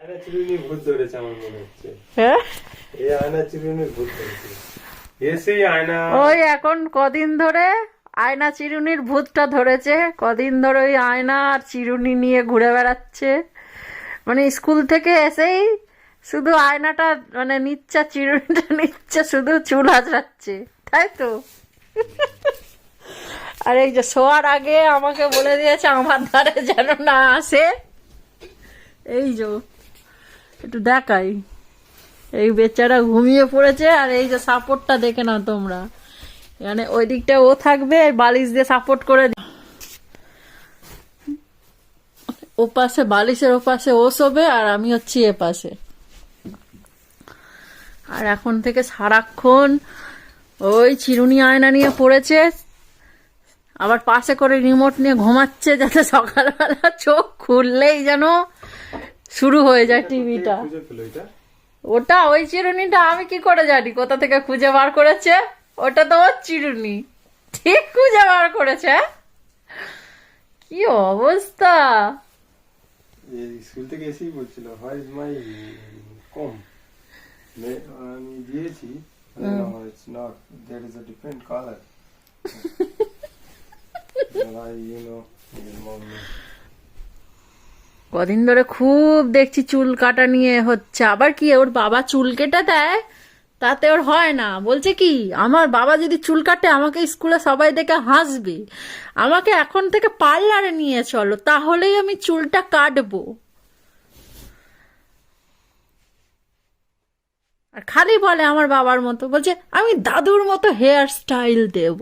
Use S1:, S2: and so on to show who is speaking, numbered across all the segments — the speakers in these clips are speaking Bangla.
S1: আয়না চিরুনি ভূত ধরেছে আমার মনে হচ্ছে।
S2: হ্যাঁ
S1: এই আয়না চিরুনির ভূত ধরেছে। এসেই আয়না
S2: ওই এখন কদিন ধরে আয়না চিরুনির ভূতটা ধরেছে, কদিন ধরে ওই আয়না আর চিরুনি নিয়ে ঘুরে বেড়াচ্ছে। মানে স্কুল থেকে এসেই শুধু আয়নাটা মানে নিচ্ছে, চিরুনিটা নিচ্ছে, শুধু চুল আঁচড়াচ্ছে, তাই তো। আর এই যে শোয়ার আগে আমাকে বলে দিয়েছে আমার ধারে যেন না আসে। এই যে একটু দেখাই, এই বেচারা ঘুমিয়ে পড়েছে। আর এই যে সাপোর্টটা দেখে নাও তোমরা, মানে ওই দিকটা ও থাকবে, বালিশ দিয়ে সাপোর্ট করে, ও পাশে বালিশের ও পাশে ও শোবে আর আমি হচ্ছি এ পাশে। আর এখন থেকে সারাক্ষণ ওই চিরুনি আয়না নিয়ে পড়েছে, আবার পাশে করে রিমোট নিয়ে ঘুমাচ্ছে, যাতে সকালবেলা চোখ খুললেই যেন শুরু হয়ে যায় টিভিটা।
S1: খুঁজে পেলো এটা।
S2: ওটা ওই চিরুনিটা আমি কি করে জানি কোথা থেকে খুঁজে বার করেছে? ওটা তো ওর চিরুনি, ঠিক খুঁজে বার করেছে। কি অবস্থা!
S1: এই স্কুল থেকে এসেই বলছিল হোয়ার ইজ মাই কম। আমি দিয়েছি, it's not, that is a different colour.
S2: কদিন ধরে খুব দেখছি চুল কাটা নিয়ে হচ্ছে। আবার কি ওর বাবা চুল কেটে দেয়, তাতে ওর হয় না। বলছে কি, আমার বাবা যদি চুল কাটে আমাকে স্কুলে সবাই দেখে হাসবে, আমাকে এখন থেকে পার্লারে নিয়ে চলো, তাহলেই আমি চুলটা কাটবো। আর খালি বলে আমার বাবার মতো, বলছে আমি দাদুর মতো হেয়ার স্টাইল দেব।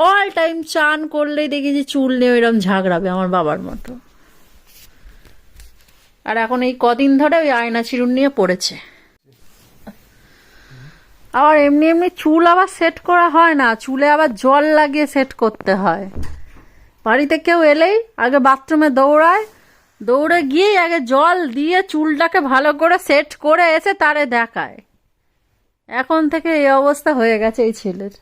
S2: অল টাইম চান করলেই দেখেছি চুল নিয়ে এরকম ঝাগড়াবে আমার বাবার মতো। আর এখন এই কদিন ধরে ওই আয়না চিরুন নিয়ে পড়েছে। আবার এমনি এমনি চুল আবার সেট করা হয় না, চুলে আবার জল লাগিয়ে সেট করতে হয়। বাড়িতে কেউ এলেই আগে বাথরুমে দৌড়ায়, দৌড়ে গিয়ে আগে জল দিয়ে চুলটাকে ভালো করে সেট করে এসে তারে দেখায়। এখন থেকে এই অবস্থা হয়ে গেছে এই ছেলের।